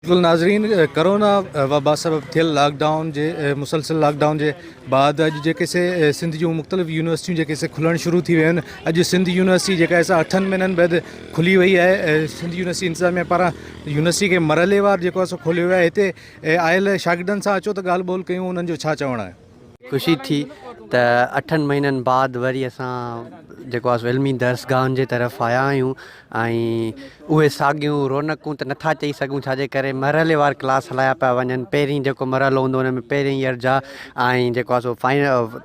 बिल्कुल नाज़रीन, कोरोना वबा सबब थियल लॉकडाउन जे मुसलसल लॉकडाउन जे बाद अॼु जेके से सिंध जूं मुख़्तलिफ़ यूनिवर्सिटियूं जेके से खुलणु शुरू थी वियूं आहिनि। अॼु सिंध यूनिवर्सिटी जेका आहे 8 महीननि बैदि खुली वई आहे। सिंध यूनिवर्सिटी इंतिज़ामिया पारां यूनिवर्सिटी खे मरहलेवार जेको आहे सो खोलियो वियो आहे। हिते आयल शागिर्दनि सां अचो त ॻाल्हि ॿोल कयूं, उन्हनि जो छा चवणु आहे। ख़ुशी थी त 8 महीननि बाद वरी असां जेको आहे इल्मी दर्सगाहनि जे तरफ़ आया आहियूं ऐं उहे साॻियूं रौनकूं त नथा चई सघूं, छाजे करे मरहलेवार क्लास हलाया पिया वञनि। पहिरीं जेको मरहलो हूंदो हुन में पहिरें ईयर जा ऐं जेको आहे सो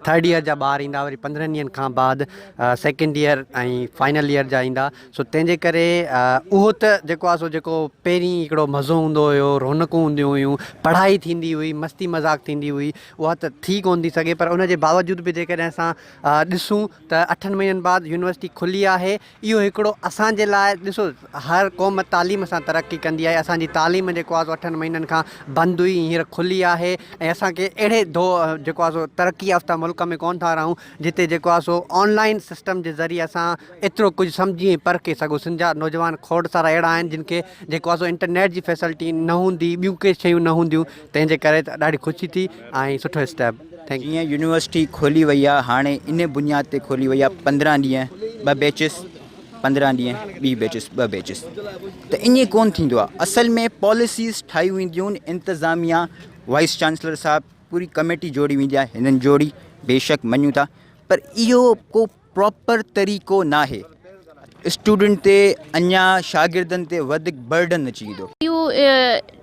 थर्ड ईयर जा ॿार ईंदा, वरी 15 ॾींहंनि खां बाद सेकेंड ईयर ऐं फाइनल ईयर जा ईंदा। सो तंहिंजे करे उहो त जेको आहे सो जेको पहिरीं हिकिड़ो मज़ो हूंदो हुयो, रौनकूं हूंदियूं हुयूं, पढ़ाई थींदी हुई, मस्ती मज़ाक़ थींदी हुई, उहा त थी कोन थी सघे। पर उनजे बावजूद बि जेकॾहिं असां ॾिसूं त 8 महीननि बाद यूनिवर्सिटी खुली आहे। इहो हिकिड़ो असांजे लाइ, ॾिसो हर क़ौम तालीम सां तरक़ी कंदी आहे। असांजी तालीम जेको आहे सो 8 महीननि खां बंदि हुई, हींअर खुली आहे ऐं असांखे अहिड़े जेको आहे सो तरक़ी याफ़्ता मुल्क में कोन था रहूं जिते जेको आहे सो ऑनलाइन सिस्टम जे ज़रिए असां एतिरो कुझु सम्झी ऐं परखे सघूं। सिंध जा नौजवान खोड़ सारा अहिड़ा आहिनि जिन खे जेको आहे सो इंटरनेट जी फैसिलिटी न हूंदी, ॿियूं के शयूं न हूंदियूं। तंहिंजे करे त ॾाढी ख़ुशी थी ऐं सुठो स्टेप। जीअं यूनिवर्सिटी खोली वई आहे, हाणे इन बुनियाद ते खोली वई आहे। 15 ॾींहं 2 बैचिस, 15 ॾींहं 2 बैचिस 2 बैचिस त ईअं कोन थींदो आहे। असल में पॉलिसीज़ ठाही वेंदियूं आहिनि, इंतिज़ामिया, वाइस चांसलर साहब, पूरी कमेटी जोड़ी वेंदी आहे। हिननि जोड़ी बेशक मञूं था, पर इहो को प्रॉपर तरीक़ो न आहे। स्टूडेंट ते अञा शागिर्दनि ते वधीक बर्डन अची वेंदो।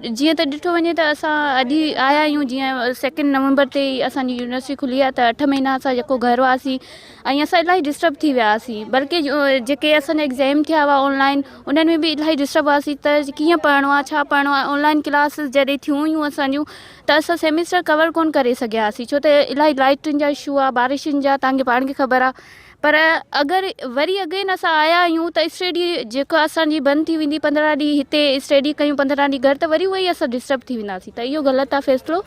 जीअं त ॾिठो वञे त असां अॼु आया आहियूं, जीअं 2 नवंबर ते असांजी यूनिवर्सिटी खुली आहे, त 8 महीना असां जेको घर हुआसीं ऐं असां इलाही डिस्टर्ब थी विया हुआसीं। बल्कि जेके असांजा एग्ज़ाम थिया हुआ ऑनलाइन, उन्हनि में बि इलाही डिस्टर्ब हुआसीं त कीअं पढ़णो आहे, छा पढ़णो आहे। ऑनलाइन क्लासिस जॾहिं थियूं हुयूं असांजूं, त असां सेमिस्टर कवर कोन करे सघिया हुआसीं, छो त इलाही लाइटुनि जा इशू आहे, बारिशुनि जा, तव्हांखे पाण खे ख़बर आहे। पर अगरि वरी अगेन असां आया आहियूं त स्टडी जेका असांजी बंदि थी वेंदी, 15 ॾींहं हिते स्टडी कयूं, 15 ॾींहं घर, त वरी उहो ई असां डिस्टर्ब थी वेंदासीं। त इहो ग़लति आहे, फ़ैसिलो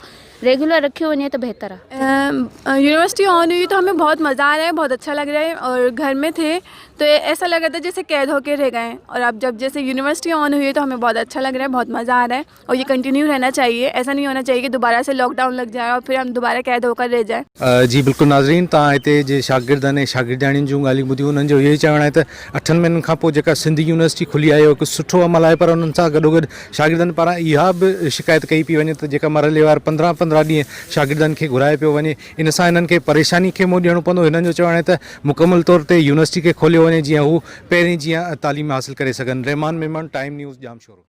रेगुलर रखियो वञे तो बेहतर है। यूनिवर्सिटी ऑन हुई तो हमें बहुत मज़ा आ रहा है, बहुत अच्छा लग रहा है। और घर में थे तो ऐसा लग रहा था जैसे कैद होके रह गए, और अब जब जैसे यूनिवर्सिटी ऑन हुई है तो हमें बहुत अच्छा लग रहा है, बहुत मज़ा आ रहा है। और ये कंटिन्यू रहना चाहिए, ऐसा नहीं होना चाहिए कि दोबारा से लॉकडाउन लग जाए और फिर हम दोबारा कैद होकर रह जाए। जी बिल्कुलु नाज़रीन, तव्हां हिते जे शागिर्दनि ऐं शागिर्दाणियुनि जूं ॻाल्हियूं ॿुधियूं। उन्हनि जो इहो ई चवणु आहे त 8 महीननि खां पोइ जेका सिंध यूनिवर्सिटी खुली आहे, हिकु सुठो अमल आहे। पर उन्हनि सां गॾोगॾु शागिर्दनि पारां इहा बि शिकायत कई पई वञे त जेका मरहलेवार 15-15 ॾींहं शागिर्दनि खे घुराए पियो वञे, इन सां हिननि खे परेशानी खे मुंहुं ॾियणो पवंदो। हिननि जो चवणु आहे त मुकमल तौर ते यूनिवर्सिटी खे खोलियो वञे, जीअं हू पहिरीं जीअं तालीम हासिलु करे सघनि। रहमान मेमन, टाइम न्यूज़, जामशोरो।